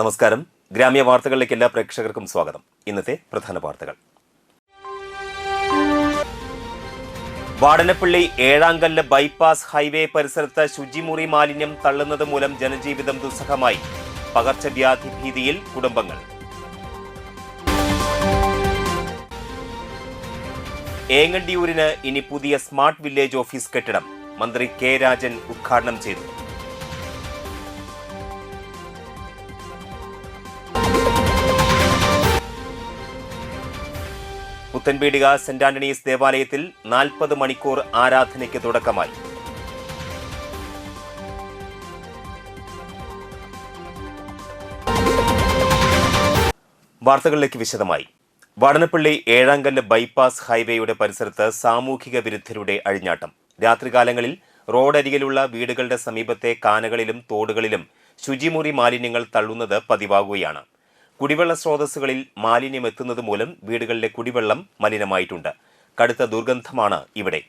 നമസ്കാരം. ഗ്രാമ്യ വാർത്തകളിലേക്ക് എല്ലാ പ്രേക്ഷകർക്കും സ്വാഗതം. ഇന്നത്തെ പ്രധാന വാർത്തകൾ. വാടനപ്പള്ളി ഏഴാങ്കല്ല് ബൈപ്പാസ് ഹൈവേ പരിസരത്ത് ശുചിമുറി മാലിന്യം തള്ളുന്നത് മൂലം ജനജീവിതം ദുസ്സഹമായി. പകർച്ചവ്യാധി ഭീതിയിൽ കുടുംബങ്ങൾ. ഏങ്ങണ്ടിയൂരിന് ഇനി പുതിയ സ്മാർട്ട് വില്ലേജ് ഓഫീസ് കെട്ടിടം. മന്ത്രി കെ രാജൻ ഉദ്ഘാടനം ചെയ്തു. പുത്തൻപീടിക സെന്റ് ആന്റണീസ് ദേവാലയത്തിൽ 40 മണിക്കൂർ ആരാധനയ്ക്ക് തുടക്കമായി. വാർത്തകളിലേക്ക് വിശദമായി. വാടനപ്പള്ളി ഏഴാങ്കല്ല് ബൈപ്പാസ് ഹൈവേയുടെ പരിസരത്ത് സാമൂഹിക വിരുദ്ധരുടെ അഴിഞ്ഞാട്ടം. രാത്രികാലങ്ങളിൽ റോഡരികിലുള്ള വീടുകളുടെ സമീപത്തെ കാനകളിലും തോടുകളിലും ശുചിമുറി മാലിന്യങ്ങൾ തള്ളുന്നത് പതിവാകുകയാണ്. കുടിവെള്ള സ്രോതസ്സുകളിൽ മാലിന്യം എത്തുന്നത് മൂലം വീടുകളിലെ കുടിവെള്ളം മലിനമായിട്ടുണ്ട്. കടുത്ത ദുർഗന്ധമാണ് ഇവിടെ.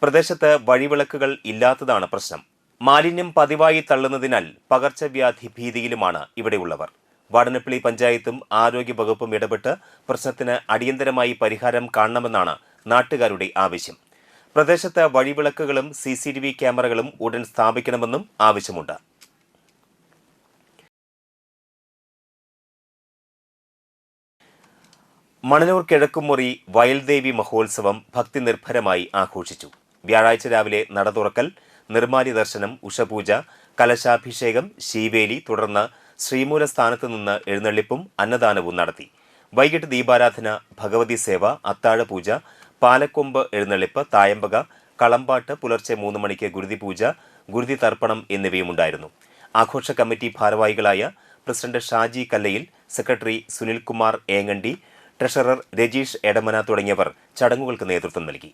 പ്രദേശത്ത് വഴിവിളക്കുകൾ ഇല്ലാത്തതാണ് പ്രശ്നം. മാലിന്യം പതിവായി തള്ളുന്നതിനാൽ പകർച്ചവ്യാധി ഭീതിയിലുമാണ് ഇവിടെയുള്ളവർ. വാടനപ്പള്ളി പഞ്ചായത്തും ആരോഗ്യ വകുപ്പും ഇടപെട്ട് പ്രശ്നത്തിന് അടിയന്തരമായി പരിഹാരം കാണണമെന്നാണ് നാട്ടുകാരുടെ ആവശ്യം. പ്രദേശത്ത് വഴിവിളക്കുകളും CCTV ക്യാമറകളും ഉടൻ സ്ഥാപിക്കണമെന്നും ആവശ്യമുണ്ട്. മണലൂർ കിഴക്കുമുറി വയൽദേവി മഹോത്സവം ഭക്തി നിർഭരമായി ആഘോഷിച്ചു. വ്യാഴാഴ്ച രാവിലെ നട തുറക്കൽ, നിർമ്മാല്യ ദർശനം, ഉഷപൂജ, കലശാഭിഷേകം, ശീവേലി, തുടർന്ന് ശ്രീമൂല സ്ഥാനത്ത് നിന്ന് എഴുന്നള്ളിപ്പും അന്നദാനവും നടത്തി. വൈകിട്ട് ദീപാരാധന, ഭഗവതി സേവ, അത്താഴപൂജ, പാലക്കൊമ്പ് എഴുന്നള്ളിപ്പ്, തായമ്പക, കളമ്പാട്ട്, പുലർച്ചെ 3 മണിക്ക് ഗുരുതി പൂജ, ഗുരുതി തർപ്പണം എന്നിവയുമുണ്ടായിരുന്നു. ആഘോഷ കമ്മിറ്റി ഭാരവാഹികളായ president Shaji കല്ലയിൽ, secretary Sunilkumar ഏങ്ങണ്ടി, treasurer Rajeesh Edamana തുടങ്ങിയവർ ചടങ്ങുകൾക്ക് നേതൃത്വം നൽകി.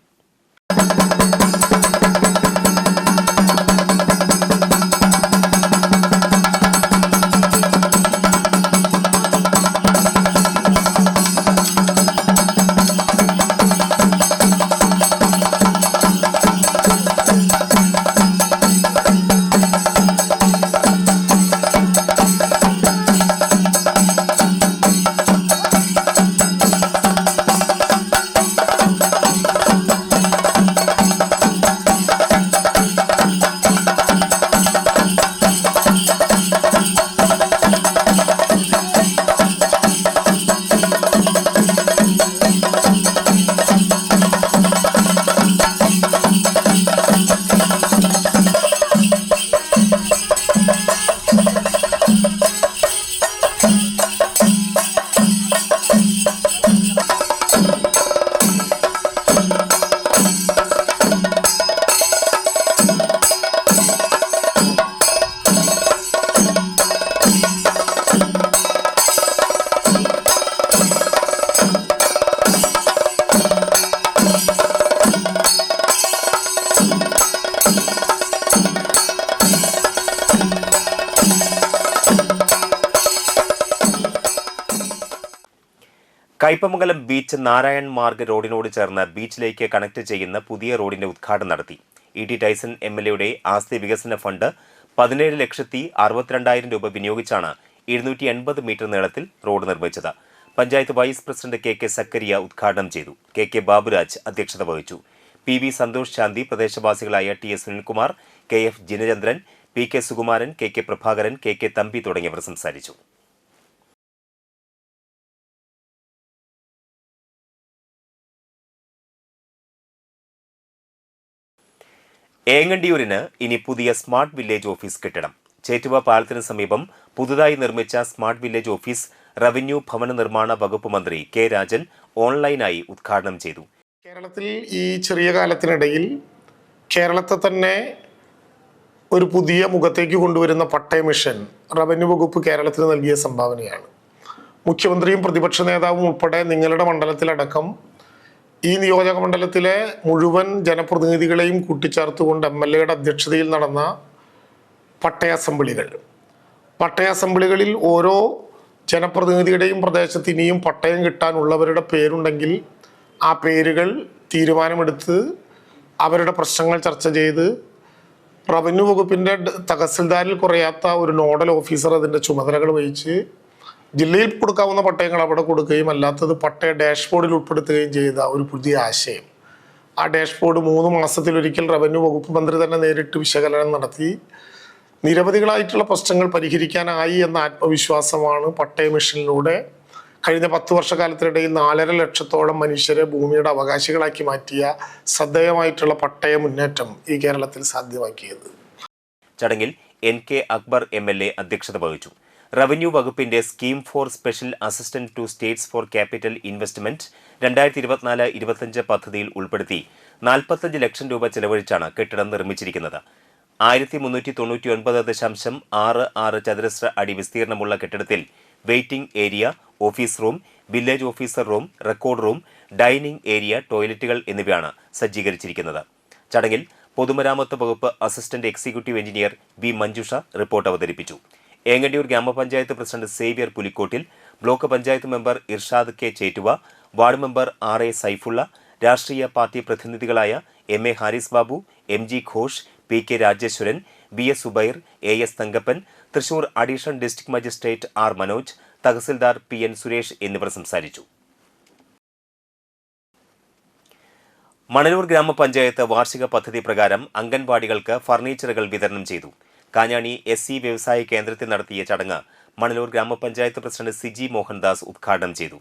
കയ്പമംഗലം ബീച്ച് നാരായൺ മാർഗ് റോഡിനോട് ചേർന്ന് ബീച്ചിലേക്ക് കണക്ട് ചെയ്യുന്ന പുതിയ റോഡിന്റെ ഉദ്ഘാടനം നടത്തി. E.T. ടൈസൺ MLA ആസ്തി വികസന ഫണ്ട് 17,62,000 രൂപ വിനിയോഗിച്ചാണ് 280 മീറ്റർ നീളത്തിൽ റോഡ് നിർമ്മിച്ചത്. പഞ്ചായത്ത് വൈസ് പ്രസിഡന്റ് KK സക്കരിയ ഉദ്ഘാടനം ചെയ്തു. KK ബാബുരാജ് അധ്യക്ഷത വഹിച്ചു. PV സന്തോഷ് ശാന്തി, പ്രദേശവാസികളായ TS Sunilkumar, KF Jinachandran, PK Sukumaran, KK Prabhakaran, KK Thampi തുടങ്ങിയവർ സംസാരിച്ചു. ഏങ്ങണ്ടിയൂരിന് ഇനി പുതിയ സ്മാർട്ട് വില്ലേജ് ഓഫീസ് കെട്ടിടം. ചേറ്റുവ പാലത്തിന് സമീപം പുതുതായി നിർമ്മിച്ച സ്മാർട്ട് വില്ലേജ് ഓഫീസ് റവന്യൂ ഭവന നിർമ്മാണ വകുപ്പ് മന്ത്രി കെ രാജൻ ഓൺലൈനായി ഉദ്ഘാടനം ചെയ്തു. കേരളത്തിൽ ഈ ചെറിയ കാലത്തിനിടയിൽ കേരളത്തെ തന്നെ ഒരു പുതിയ മുഖത്തേക്ക് കൊണ്ടുവരുന്ന പട്ടയ മിഷൻ റവന്യൂ വകുപ്പ് കേരളത്തിന് നൽകിയ സംഭാവനയാണ്. മുഖ്യമന്ത്രിയും പ്രതിപക്ഷ നേതാവും ഉൾപ്പെടെ നിങ്ങളുടെ മണ്ഡലത്തിലടക്കം ഈ നിയോജക മണ്ഡലത്തിലെ മുഴുവൻ ജനപ്രതിനിധികളെയും കൂട്ടിച്ചേർത്തുകൊണ്ട് MLAയുടെ അധ്യക്ഷതയിൽ നടന്ന പട്ടയ അസംബ്ലികളിൽ ഓരോ ജനപ്രതിനിധിയുടെയും പ്രദേശത്ത് ഇനിയും പട്ടയം കിട്ടാനുള്ളവരുടെ പേരുണ്ടെങ്കിൽ ആ പേരുകൾ തീരുമാനമെടുത്ത് അവരുടെ പ്രശ്നങ്ങൾ ചർച്ച ചെയ്ത് റവന്യൂ വകുപ്പിൻ്റെ തഹസിൽദാരിൽ കുറയാത്ത ഒരു നോഡൽ ഓഫീസർ അതിൻ്റെ ചുമതലകൾ വഹിച്ച് ജില്ലയിൽ കൊടുക്കാവുന്ന പട്ടയങ്ങൾ അവിടെ കൊടുക്കുകയും അല്ലാത്തത് പട്ടയ ഡാഷ്ബോർഡിൽ ഉൾപ്പെടുത്തുകയും ചെയ്ത ഒരു പുതിയ ആശയം. ആ ഡാഷ്ബോർഡ് 3 മാസത്തിലൊരിക്കൽ റവന്യൂ വകുപ്പ് മന്ത്രി തന്നെ നേരിട്ട് വിശകലനം നടത്തി നിരവധികളായിട്ടുള്ള പ്രശ്നങ്ങൾ പരിഹരിക്കാനായി എന്ന ആത്മവിശ്വാസമാണ് പട്ടയ മിഷനിലൂടെ കഴിഞ്ഞ 10 വർഷക്കാലത്തിനിടയിൽ 4.5 ലക്ഷത്തോളം മനുഷ്യരെ ഭൂമിയുടെ അവകാശികളാക്കി മാറ്റിയ ശ്രദ്ധേയമായിട്ടുള്ള പട്ടയ മുന്നേറ്റം ഈ കേരളത്തിൽ സാധ്യമാക്കിയത്. ചടങ്ങിൽ NK അക്ബർ MLA അധ്യക്ഷത വഹിച്ചു. റവന്യൂ വകുപ്പിന്റെ scheme for special assistant to states for capital investment 2024-25 പദ്ധതിയിൽ ഉൾപ്പെടുത്തി 45 ലക്ഷം രൂപ ചെലവഴിച്ചാണ് കെട്ടിടം നിർമ്മിച്ചിരിക്കുന്നത്. 1399.66 ചതുരശ്ര അടി വിസ്തീർണമുള്ള കെട്ടിടത്തിൽ waiting area, office room, village officer room, record room, dining area, ടോയ്ലറ്റുകൾ എന്നിവയാണ് സജ്ജീകരിച്ചിരിക്കുന്നത്. ചടങ്ങിൽ പൊതുമരാമത്ത് വകുപ്പ് assistant executive engineer B. Manjusha report അവതരിപ്പിച്ചു. ഏങ്ങണ്ടിയൂർ ഗ്രാമപഞ്ചായത്ത് president Xavier Pulikkottil, block panchayat member Irshad K. Chettuva, ward member R.A. Saifulla, രാഷ്ട്രീയ പാർട്ടി പ്രതിനിധികളായ MA Haris Babu, MG Ghosh, PK Rajeswaran, BS Zubair, AS Thankappan, Thrissur additional district magistrate R. Manoj, tahsildar PN Suresh എന്നിവർ സംസാരിച്ചു. മണലൂർ ഗ്രാമപഞ്ചായത്ത് വാർഷിക പദ്ധതി പ്രകാരം അംഗൻവാടികൾക്ക് ഫർണിച്ചറുകൾ വിതരണം ചെയ്തു. കാഞ്ഞാണി SC വ്യവസായ കേന്ദ്രത്തിൽ നടത്തിയ ചടങ്ങ് മണലൂർ ഗ്രാമപഞ്ചായത്ത് പ്രസിഡന്റ് സിജി മോഹൻദാസ് ഉദ്ഘാടനം ചെയ്തു.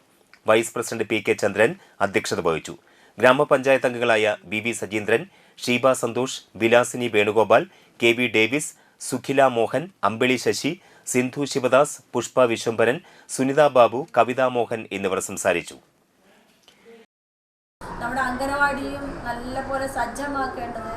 വൈസ് പ്രസിഡന്റ് PK ചന്ദ്രൻ അധ്യക്ഷത വഹിച്ചു. ഗ്രാമപഞ്ചായത്ത് അംഗങ്ങളായ BB സജീന്ദ്രൻ, ഷീബ സന്തോഷ്, വിലാസിനി വേണുഗോപാൽ, KB ഡേവിസ്, സുഖില മോഹൻ, അമ്പിളി ശശി, സിന്ധു ശിവദാസ്, പുഷ്പ വിശ്വംഭരൻ, സുനിത ബാബു, കവിത മോഹൻ എന്നിവർ സംസാരിച്ചു. നമ്മുടെ അംഗനവാടിയും നല്ലപോലെ സജ്ജമാക്കേണ്ടത്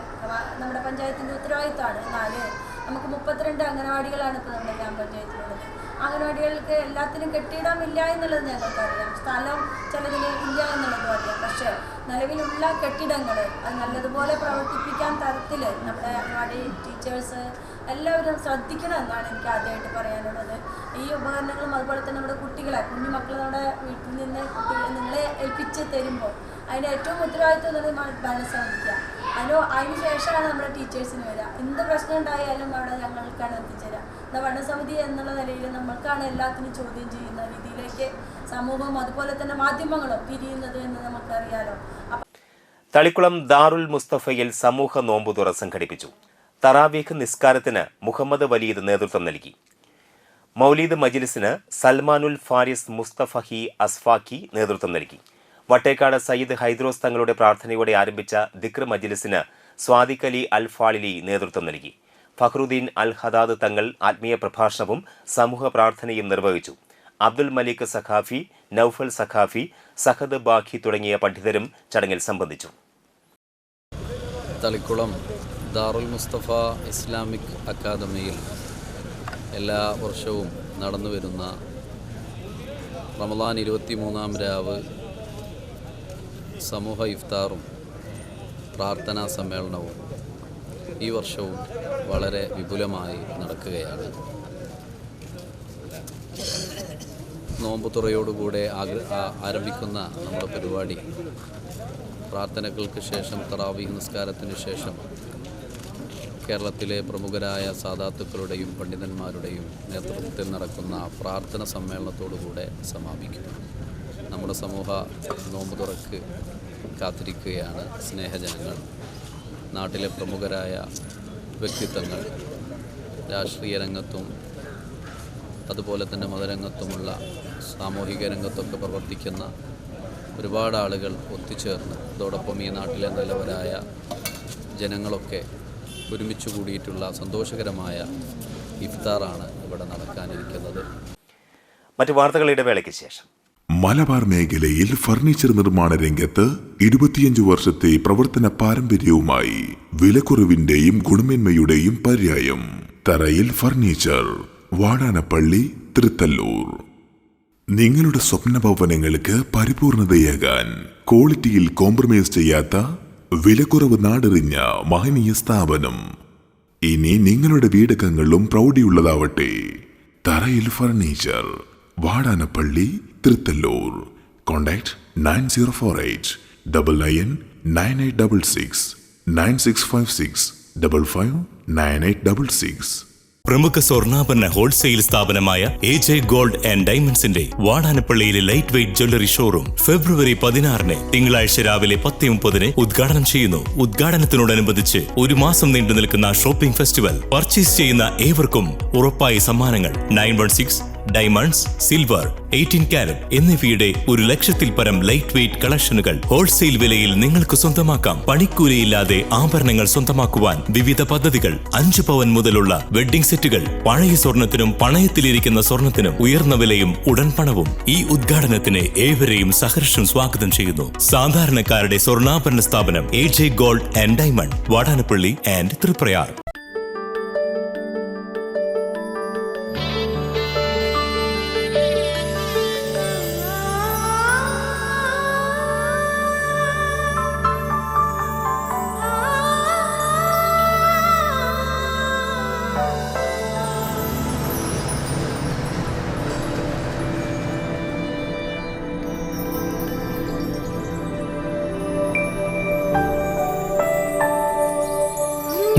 നമ്മുടെ പഞ്ചായത്തിൻ്റെ ഉത്തരവാദിത്തമാണ്. നമുക്ക് 32 അംഗനവാടികളാണ് ഇപ്പോൾ നമ്മുടെ ഗ്രാമപഞ്ചായത്തിലുള്ളത്. അംഗനവാടികൾക്ക് എല്ലാത്തിനും കെട്ടിടമില്ല എന്നുള്ളത് ഞങ്ങൾക്കറിയാം, സ്ഥലം ചിലതിന് ഇല്ല എന്നുള്ളതും അറിയാം. പക്ഷേ നിലവിലുള്ള കെട്ടിടങ്ങൾ അത് നല്ലതുപോലെ പ്രവർത്തിപ്പിക്കാൻ തരത്തിൽ നമ്മുടെ അംഗനവാടി ടീച്ചേഴ്സ് എല്ലാവരും ശ്രദ്ധിക്കണം എന്നാണ് എനിക്ക് ആദ്യമായിട്ട് പറയാനുള്ളത്. ഈ ഉപകരണങ്ങളും അതുപോലെ തന്നെ നമ്മുടെ കുഞ്ഞുമക്കൾ നമ്മുടെ വീട്ടിൽ നിന്ന് നിങ്ങളെ ഏൽപ്പിച്ച് തരുമ്പോൾ അതിൻ്റെ ഏറ്റവും ഉത്തരവാദിത്വം എന്നുള്ളത് ഭരണസമിതിക്കുക. അതിന് ശേഷമാണ് നമ്മുടെ ടീച്ചേഴ്സിന് വരിക. എന്ത് പ്രശ്നം ഉണ്ടായാലും അവിടെ ഞങ്ങൾക്കാണ് എത്തിച്ചേരുക. ഭരണസമിതി എന്നുള്ള നിലയിൽ നമ്മൾക്കാണ് എല്ലാത്തിനും ചോദ്യം ചെയ്യുന്ന രീതിയിലേക്ക് സമൂഹവും അതുപോലെ തന്നെ മാധ്യമങ്ങളും തിരിയുന്നത് എന്ന് നമുക്കറിയാലോ. തളിക്കുളം ദാറുൽ മുസ്തഫയിൽ സമൂഹ നോമ്പുതുറ സംഘടിപ്പിച്ചു. തറാവീഖ് നിസ്കാരത്തിന് മുഹമ്മദ് വലീദ് നേതൃത്വം നൽകി. മൗലീദ് മജ്ലിസിന് സൽമാനുൽ ഫാരിസ് മുസ്തഫഹി അസ്ഫാക്കി നേതൃത്വം നൽകി. വട്ടേക്കാട് സയ്യിദ് ഹൈദ്രോസ് തങ്ങളുടെ പ്രാർത്ഥനയോടെ ആരംഭിച്ച ദിക്ർ മജ്ലിസിന് സ്വാദിഖ് അലി അൽ ഫാളിലി നേതൃത്വം നൽകി. ഫഖ്റുദ്ദീൻ അൽ ഹദാദ് തങ്ങൾ ആത്മീയ പ്രഭാഷണവും സമൂഹ പ്രാർത്ഥനയും നിർവഹിച്ചു. അബ്ദുൽ മലിക് സഖാഫി, നൌഫൽ സഖാഫി, സഹദ് ബാഖി തുടങ്ങിയ പണ്ഡിതരും ചടങ്ങിൽ സംബന്ധിച്ചു. തളിക്കുളം ദാറുൽ മുസ്തഫ ഇസ്ലാമിക് അക്കാദമിയിൽ എല്ലാ വർഷവും നടന്നുവരുന്ന റമദാൻ 23-ാം രാവ് സമൂഹ ഇഫ്താറും പ്രാർത്ഥനാ സമ്മേളനവും ഈ വർഷവും വളരെ വിപുലമായി നടക്കുകയാണ്. നോമ്പുതുറയോടുകൂടെ ആരംഭിക്കുന്ന നമ്മുടെ പരിപാടി പ്രാർത്ഥനകൾക്ക് ശേഷം തറാവീഹ് നിസ്കാരത്തിന് ശേഷം കേരളത്തിലെ പ്രമുഖരായ സാദാത്തുക്കളുടെയും പണ്ഡിതന്മാരുടെയും നേതൃത്വത്തിൽ നടക്കുന്ന പ്രാർത്ഥന സമ്മേളനത്തോടുകൂടെ സമാപിക്കും. നമ്മുടെ സമൂഹ നോമ്പുതുറക്ക് കാത്തിരിക്കുകയാണ് സ്നേഹജനങ്ങൾ. നാട്ടിലെ പ്രമുഖരായ വ്യക്തിത്വങ്ങൾ, രാഷ്ട്രീയ രംഗത്തും അതുപോലെ തന്നെ മതരംഗത്തുമുള്ള സാമൂഹിക രംഗത്തൊക്കെ പ്രവർത്തിക്കുന്ന ഒരുപാട് ആളുകൾ ഒത്തുചേർന്ന് അതോടൊപ്പം ഈ നാട്ടിലെ നല്ലവരായ ജനങ്ങളൊക്കെ ഒരുമിച്ച് കൂടിയിട്ടുള്ള സന്തോഷകരമായ ഇഫ്താറാണ് ഇവിടെ നടക്കാനിരിക്കുന്നത്. മറ്റു വാർത്തകളുടെ വേളയ്ക്ക് ശേഷം മലബാർ മേഖലയിൽ ഫർണിച്ചർ നിർമ്മാണ രംഗത്ത് 25 വർഷത്തെ പ്രവർത്തന പാരമ്പര്യവുമായി വിലക്കുറവിന്റെയും ഗുണമേന്മയുടെയും പര്യായം തറയിൽ ഫർണിച്ചർ, വാടാനപ്പള്ളി, തൃത്തല്ലൂർ. നിങ്ങളുടെ സ്വപ്ന ഭവനങ്ങൾക്ക് പരിപൂർണതയേകാൻ ക്വാളിറ്റിയിൽ കോംപ്രമൈസ് ചെയ്യാത്ത വിലക്കുറവ് നാടെറിഞ്ഞ മഹനീയ സ്ഥാപനം. ഇനി നിങ്ങളുടെ വീടകങ്ങളും പ്രൗഢിയുള്ളതാവട്ടെ. തറയിൽ ഫർണിച്ചർ, വാടാനപ്പള്ളി, തൃത്തല്ലൂർ. കോൺടാക്ട് 9048 99 9866 9656 55 9866. പ്രമുഖ സ്വർണ്ണാഭരണ ഹോൾസെയിൽ സ്ഥാപനമായ AJ ഗോൾഡ് ആൻഡ് ഡയമണ്ട്സിന്റെ വാടാനപ്പള്ളിയിലെ light weight jewellery showroom February 16 തിങ്കളാഴ്ച രാവിലെ 10:30 ഉദ്ഘാടനം ചെയ്യുന്നു. ഉദ്ഘാടനത്തിനോടനുബന്ധിച്ച് ഒരു മാസം നീണ്ടു നിൽക്കുന്ന ഷോപ്പിംഗ് ഫെസ്റ്റിവൽ. പർച്ചേസ് ചെയ്യുന്ന ഏവർക്കും ഉറപ്പായ സമ്മാനങ്ങൾ 916 ഡയമണ്ട്സ്, സിൽവർ, 18 കാരറ്റ് എന്നിവയുടെ 100,000-ൽ പരം ലൈറ്റ് വെയ്റ്റ് കളക്ഷനുകൾ ഹോൾസെയിൽ വിലയിൽ നിങ്ങൾക്ക് സ്വന്തമാക്കാം. പണിക്കൂലിയില്ലാതെ ആഭരണങ്ങൾ സ്വന്തമാക്കുവാൻ വിവിധ പദ്ധതികൾ. 5 പവൻ മുതലുള്ള വെഡ്ഡിംഗ് സെറ്റുകൾ. പഴയ സ്വർണത്തിനും പണയത്തിലിരിക്കുന്ന സ്വർണത്തിനും ഉയർന്ന വിലയും ഉടൻ പണവും. ഈ ഉദ്ഘാടനത്തിന് ഏവരെയും സഹർഷം സ്വാഗതം ചെയ്യുന്നു. സാധാരണക്കാരുടെ സ്വർണ്ണാഭരണ സ്ഥാപനം AJ gold and diamond, Vadanappally and Triprayar.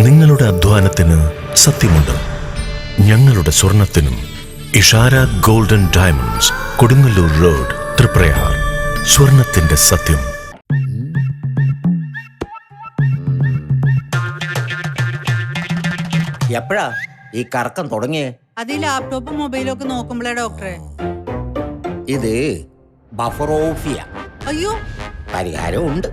നിങ്ങളുടെ അധ്വാനത്തിന് സത്യമുണ്ട്. ഞങ്ങളുടെ സ്വർണത്തിനും. Ishara golden diamonds, Kodungallur road, Triprayar. സ്വർണത്തിന്റെ സത്യം. എപ്പോഴാ ഈ കറക്കം തുടങ്ങിയേ? അത് ഈ ലാപ്ടോപ്പും മൊബൈലും ഒക്കെ നോക്കുമ്പോഴേ ഡോക്ടറെ. ഇത് ബഫറോഫിയ. അയ്യോ, പരിഹാരം ഉണ്ട്.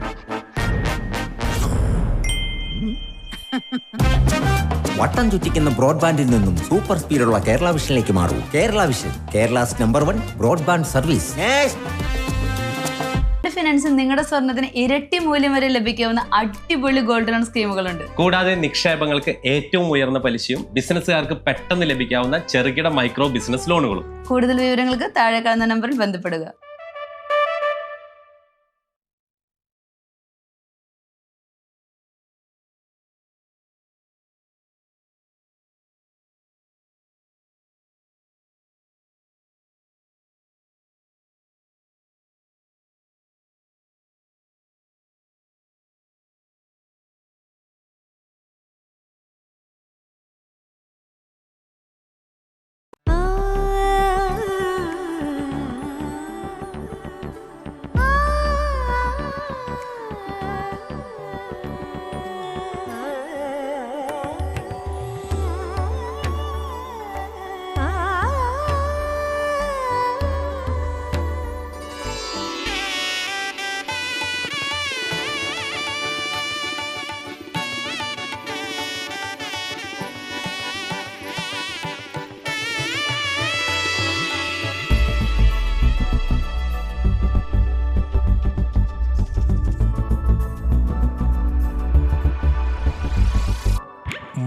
വട്ടം ചുറ്റിക്കുന്ന ബ്രോഡ്ബാൻഡിൽ നിന്നും സൂപ്പർ സ്പീഡുള്ള കേരള വിഷനിലേക്ക് മാറൂ. Kerala Vision, Kerala's #1 broadband service. ഫിനാൻസിൽ നിങ്ങളുടെ സ്വർണ്ണത്തിന് ഇരട്ടി മൂല്യം വരെ ലഭിക്കാവുന്ന അടിപൊളി ഗോൾഡ് ലോൺ സ്കീമുകളുണ്ട്. കൂടാതെ നിക്ഷേപങ്ങൾക്ക് ഏറ്റവും ഉയർന്ന പലിശയും ബിസിനസ്സുകാർക്ക് പെട്ടെന്ന് ലഭിക്കാവുന്ന ചെറുകിട മൈക്രോ ബിസിനസ് ലോണുകളും. കൂടുതൽ വിവരങ്ങൾക്ക് താഴെ കാണുന്ന നമ്പറിൽ ബന്ധപ്പെടുക.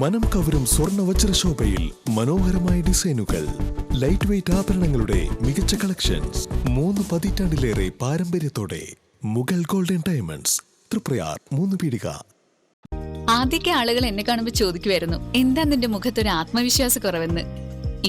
മനം കവരും സ്വർണ്ണ വജ്രശോഭയിൽ മനോഹരമായ ഡിസൈനുകൾ. ലൈറ്റ് വെയ്റ്റ് ആഭരണങ്ങളുടെ മികച്ച കളക്ഷൻസ്. 3 പതിറ്റാണ്ടിലേറെ പാരമ്പര്യത്തോടെ മുഗൾ ഗോൾഡൻ ഡയമണ്ട്സ്, തൃപ്രയാർ 3 പീടിക. ആദ്യമൊക്കെ ആളുകൾ എന്നെ കാണുമ്പോൾ ചോദിക്കുമായിരുന്നു, എന്താ നിന്റെ മുഖത്തൊരു ആത്മവിശ്വാസ കുറവെന്ന്.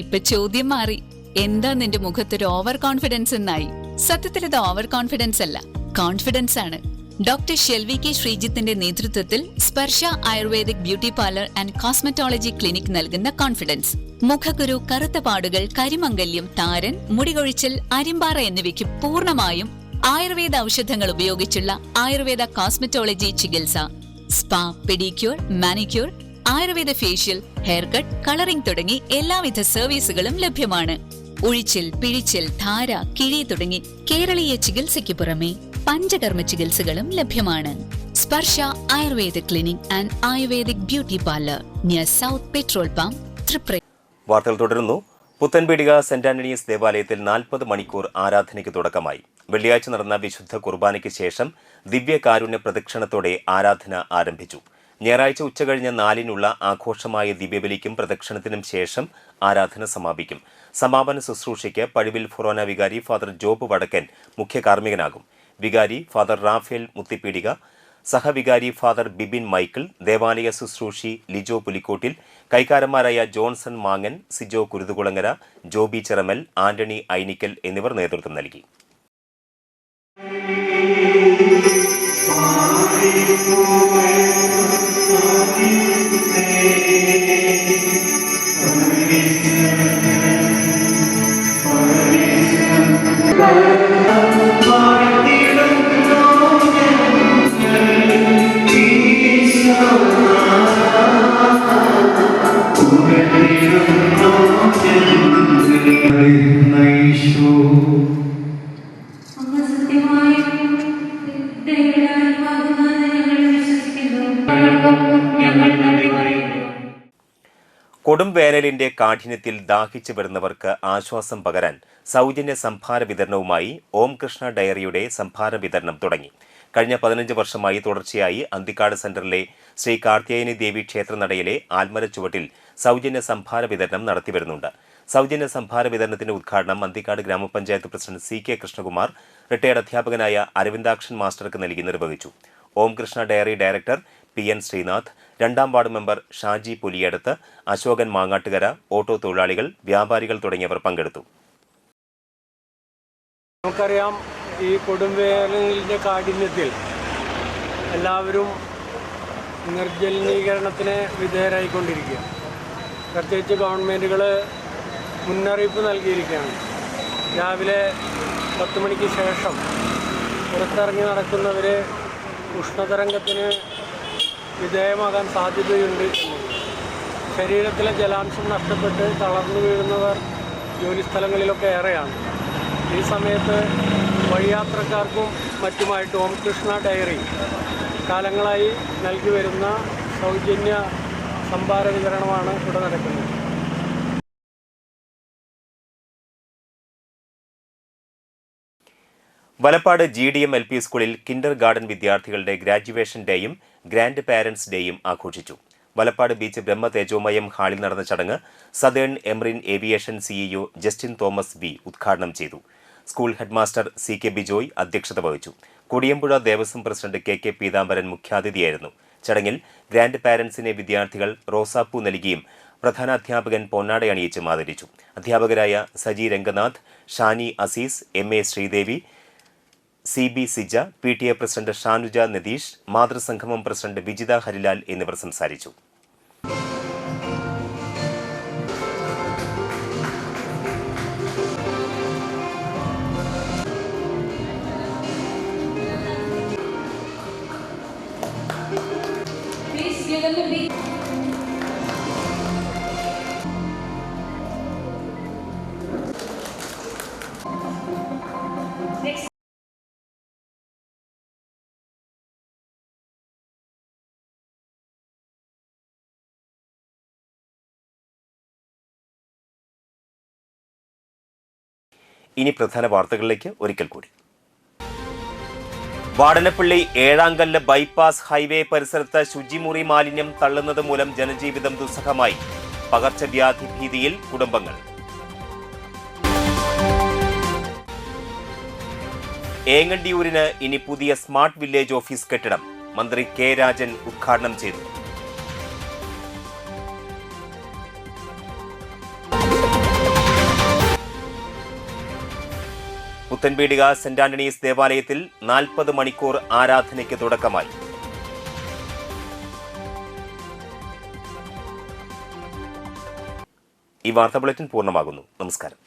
ഇപ്പൊ ചോദ്യം മാറി, എന്താ നിന്റെ മുഖത്തൊരു ഓവർ കോൺഫിഡൻസ് എന്നായി. സത്യത്തിൽ ഇത് ഓവർ കോൺഫിഡൻസ് അല്ല, കോൺഫിഡൻസ് ആണ്. ഡോക്ടർ ഷെൽവി കെ ശ്രീജിത്തിന്റെ നേതൃത്വത്തിൽ Sparsha ayurvedic beauty parlour and cosmetology clinic നൽകുന്ന കോൺഫിഡൻസ്. മുഖക്കുരു, കറുത്ത പാടുകൾ, കരിമംഗല്യം, താരൻ, മുടികൊഴിച്ചൽ, അരിമ്പാറ എന്നിവയ്ക്ക് പൂർണ്ണമായും ആയുർവേദ ഔഷധങ്ങൾ ഉപയോഗിച്ചുള്ള ആയുർവേദ കോസ്മെറ്റോളജി ചികിത്സ. Spa, pedicure, manicure, Ayurveda facial, hair cut, colouring തുടങ്ങി എല്ലാവിധ സർവീസുകളും ലഭ്യമാണ്. ഉഴിച്ചിൽ, പിഴിച്ചിൽ, ധാര, കിഴി തുടങ്ങി കേരളീയ ചികിത്സയ്ക്ക് പുറമെ പഞ്ചകർമ്മ ചികിത്സകളും ലഭ്യമാണ്. Sparsha ayurveda clinic and ayurvedic beauty parlour near south petrol pump, Triprayar. വാർത്തകൾ തുടരുന്നു. പുത്തൻപീടിക സെന്റ് ആന്റണീസ് ദേവാലയത്തിൽ 40 മണിക്കൂർ ആരാധനയ്ക്ക് തുടക്കമായി. വെള്ളിയാഴ്ച നടന്ന വിശുദ്ധ കുർബാനയ്ക്ക് ശേഷം ദിവ്യകാരുണ്യ പ്രദക്ഷിണത്തോടെ ആരാധന ആരംഭിച്ചു. ഞായറാഴ്ച ഉച്ചകഴിഞ്ഞ് 4-നുള്ള ആഘോഷമായ ദിവ്യബലിക്കും പ്രദക്ഷിണത്തിനും ശേഷം ആരാധന സമാപിക്കും. സമാപന ശുശ്രൂഷയ്ക്ക് പഴുവിൽ ഫൊറോന വികാരി ഫാദർ ജോബ് വടക്കൻ മുഖ്യ കാർമ്മികനാകും. വികാരി ഫാദർ റാഫേൽ മുത്തിപ്പീടിക, സഹവികാരി ഫാദർ ബിബിൻ മൈക്കിൾ, ദേവാലയ ശുശ്രൂഷി ലിജോ പുലിക്കോട്ടിൽ, കൈക്കാരന്മാരായ ജോൺസൺ മാങ്ങൻ, സിജോ കുരുതുകുളങ്ങര, ജോബി ചിറമൽ, ആന്റണി ഐനിക്കൽ എന്നിവർ നേതൃത്വം നൽകി. കൊടും വേനലിന്റെ കാഠിന്യത്തിൽ ദാഹിച്ചു വരുന്നവർക്ക് ആശ്വാസം പകരാൻ സൗജന്യ സംഭാര വിതരണവുമായി ഓം കൃഷ്ണ ഡയറിയുടെ സംഭാര വിതരണം തുടങ്ങി. കഴിഞ്ഞ 15 വർഷമായി തുടർച്ചയായി അന്തിക്കാട് സെന്ററിലെ ശ്രീ കാർത്യായനി ദേവി ക്ഷേത്രനടയിലെ ആൽമര ചുവട്ടിൽ സൗജന്യ സംഭാര വിതരണം നടത്തിവരുന്നുണ്ട്. സൗജന്യ സംഭാര വിതരണത്തിന്റെ ഉദ്ഘാടനം അന്തിക്കാട് ഗ്രാമപഞ്ചായത്ത് പ്രസിഡന്റ് CK കൃഷ്ണകുമാർ റിട്ടയർഡ് അധ്യാപകനായ അരവിന്ദാക്ഷൻ മാസ്റ്റർക്ക് നൽകി നിർവഹിച്ചു. Om Krishna dairy director PN Sreenath, 2ാം ward member Shaji Puliyadath, Ashokan Mangattukara, auto തൊഴിലാളികൾ, വ്യാപാരികൾ തുടങ്ങിയവർ പങ്കെടുത്തു. നമുക്കറിയാം, ഈ കൊടുംവേനലിൻ്റെ കാഠിന്യത്തിൽ എല്ലാവരും നിർജ്ജലീകരണത്തിന് വിധേയരായിക്കൊണ്ടിരിക്കുക. പ്രത്യേകിച്ച് ഗവൺമെൻറ്റുകൾ മുന്നറിയിപ്പ് നൽകിയിരിക്കുകയാണ്. രാവിലെ 10 മണിക്ക് ശേഷം പുറത്തിറങ്ങി നടക്കുന്നവർ ഉഷ്ണതരംഗത്തിന് വിധേയമാകാൻ സാധ്യതയുണ്ട്. ശരീരത്തിലെ ജലാംശം നഷ്ടപ്പെട്ട് തളർന്നു വീഴുന്നവർ ജോലിസ്ഥലങ്ങളിലൊക്കെ ഏറെയാണ്. ഈ സമയത്ത് വഴിയാത്രക്കാർക്കും മറ്റുമായിട്ട് ഓം കൃഷ്ണ ഡയറി കാലങ്ങളായി നൽകി വരുന്ന സൗജന്യ സംഭാര വിതരണമാണ് ഇവിടെ നടക്കുന്നത്. വലപ്പാട് GDM LP സ്കൂളിൽ കിൻഡർ ഗാർഡൻ വിദ്യാർത്ഥികളുടെ ഗ്രാജുവേഷൻ ഡേയും ഗ്രാൻഡ് പാരന്റ്സ് ഡേയും ആഘോഷിച്ചു. വലപ്പാട് ബീച്ച് ബ്രഹ്മതേജോമയം ഹാളിൽ നടന്ന ചടങ്ങ് സദേൺ എമറിൻ aviation CEO Justin Thomas B ഉദ്ഘാടനം ചെയ്തു. സ്കൂൾ ഹെഡ്മാസ്റ്റർ CK ബിജോയ് അധ്യക്ഷത വഹിച്ചു. കൊടിയമ്പുഴ ദേവസ്വം പ്രസിഡന്റ് KK പീതാംബരൻ മുഖ്യാതിഥിയായിരുന്നു. ചടങ്ങിൽ ഗ്രാൻഡ് പാരന്റ്സിനെ വിദ്യാർത്ഥികൾ റോസാപ്പൂ നൽകിയും പ്രധാനാധ്യാപകൻ പൊന്നാട അണിയിച്ചും ആദരിച്ചു. അധ്യാപകരായ Saji Ranganath, Shani Azeez, MA Sreedevi, CB Sija, PTA president Shanuja Nadeesh, മാതൃസംഗമം പ്രസിഡന്റ് വിജിത ഹരിലാൽ എന്നിവർ സംസാരിച്ചു. ഇനി പ്രധാന വാർത്തകളിലേക്ക് ഒരിക്കൽ കൂടി. വാടനപ്പള്ളി ഏഴാങ്കല്ല് ബൈപ്പാസ് ഹൈവേ പരിസരത്ത് ശുചിമുറി മാലിന്യം തള്ളുന്നത് മൂലം ജനജീവിതം ദുസ്സഹമായി. പകർച്ചവ്യാധി ഭീതിയിൽ കുടുംബങ്ങൾ. ഏങ്ങണ്ടിയൂരിന് ഇനി പുതിയ സ്മാർട്ട് വില്ലേജ് ഓഫീസ് കെട്ടിടം. മന്ത്രി K രാജൻ ഉദ്ഘാടനം ചെയ്തു. പുത്തൻപീടിക സെന്റ് ആന്റണീസ് ദേവാലയത്തിൽ 40 മണിക്കൂർ ആരാധനയ്ക്ക് തുടക്കമായി. ഈ വാർത്താ ബുള്ളറ്റിൻ പൂർണ്ണമാകുന്നു. നമസ്കാരം.